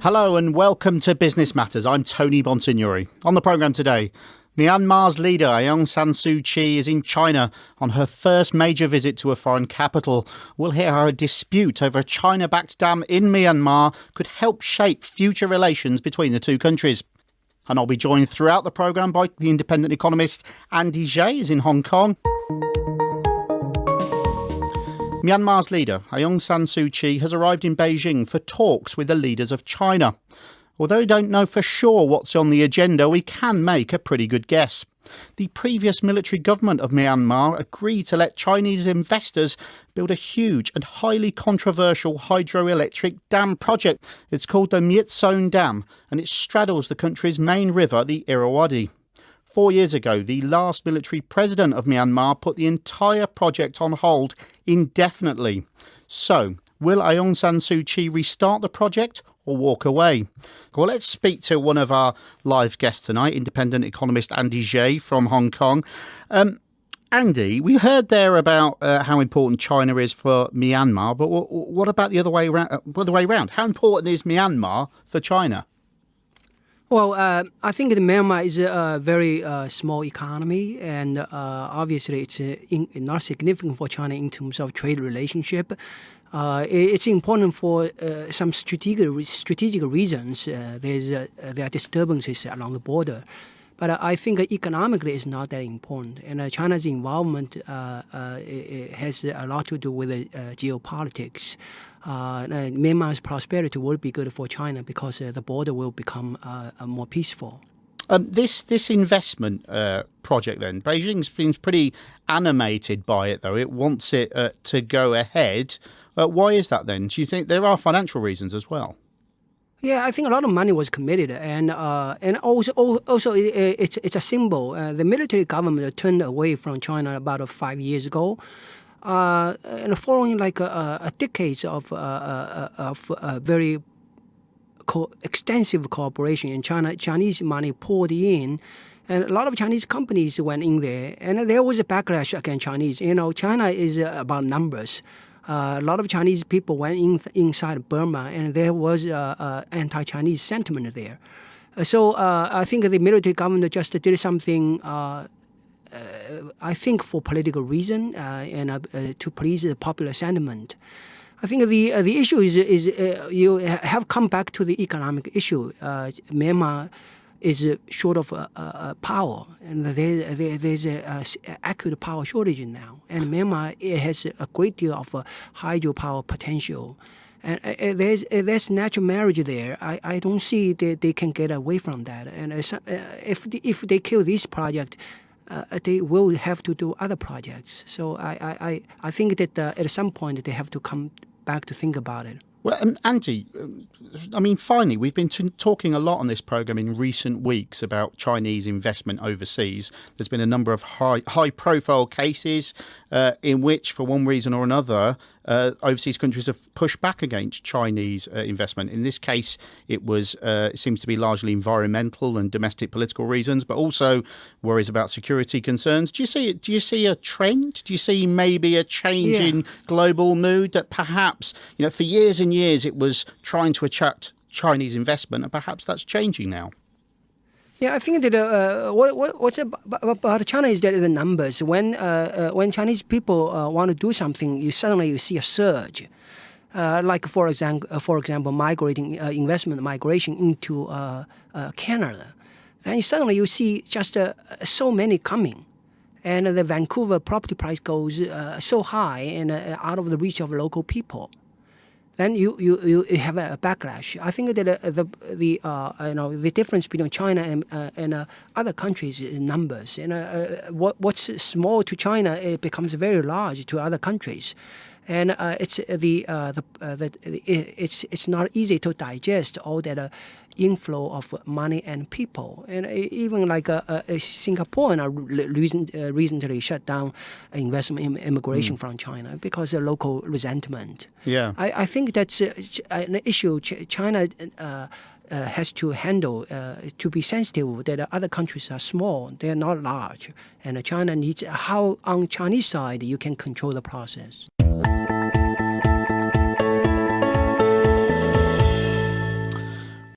Hello and welcome to Business Matters. I'm Tony Bonsignori. On the programme today, Myanmar's leader Aung San Suu Kyi is in China on her first major visit to a foreign capital. We'll hear how a dispute over a China-backed dam in Myanmar could help shape future relations between the two countries. And I'll be joined throughout the programme by the independent economist Andy Zhai is in Hong Kong. Myanmar's leader, Aung San Suu Kyi, has arrived in Beijing for talks with the leaders of China. Although we don't know for sure what's on the agenda, we can make a pretty good guess. The previous military government of Myanmar agreed to let Chinese investors build a huge and highly controversial hydroelectric dam project. It's called the Myitsone Dam, and it straddles the country's main river, the Irrawaddy. 4 years ago, the last military president of Myanmar put the entire project on hold indefinitely. So, will Aung San Suu Kyi restart the project or walk away? Well, let's speak to one of our live guests tonight, independent economist Andy Zhai from Hong Kong. Andy, we heard there about how important China is for Myanmar, but what about the other way around? How important is Myanmar for China? Well, I think that Myanmar is a very small economy, and obviously it's not significant for China in terms of trade relationship. It's important for some strategic reasons. There are disturbances along the border. But I think economically it's not that important. And China's involvement has a lot to do with geopolitics. Myanmar's prosperity will be good for China because the border will become more peaceful. This investment project then, Beijing seems pretty animated by it though. It wants it to go ahead. Why is that then? Do you think there are financial reasons as well? Yeah, I think a lot of money was committed, and also it's a symbol. The military government turned away from China about 5 years ago. And following like a decades of very extensive cooperation in China, Chinese money poured in, and a lot of Chinese companies went in there, and there was a backlash against Chinese. China is about numbers. A lot of Chinese people went inside Burma, and there was anti-Chinese sentiment there. So I think the military government just did something. I think for political reason and to please the popular sentiment. I think the issue is you have come back to the economic issue. Myanmar is short of power, and there's an acute power shortage now. And Myanmar has a great deal of hydropower potential. And there's natural marriage there. I don't see that they can get away from that. And if they kill this project, they will have to do other projects. So I think that at some point they have to come back to think about it. Well, Andy, finally, we've been talking a lot on this programme in recent weeks about Chinese investment overseas. There's been a number of high-profile cases in which, for one reason or another, overseas countries have pushed back against Chinese investment. In this case, it seems to be largely environmental and domestic political reasons, but also worries about security concerns. Do you see a trend? Do you see maybe a change in global mood that perhaps, for years and years it was trying to attract Chinese investment, and perhaps that's changing now? Yeah, I think that what's about China is that the numbers. When Chinese people want to do something, you suddenly see a surge. Like for example, investment migration into Canada. Then suddenly you see just so many coming, and the Vancouver property price goes so high and out of the reach of local people. Then you have a backlash. I think that the difference between China and other countries is numbers. And what's small to China, it becomes very large to other countries, and it's not easy to digest all that inflow of money and people. And even like Singapore recently shut down investment in immigration from China because of local resentment. Yeah, I think that's an issue China has to handle, to be sensitive that other countries are small, they're not large. And China needs how on Chinese side you can control the process.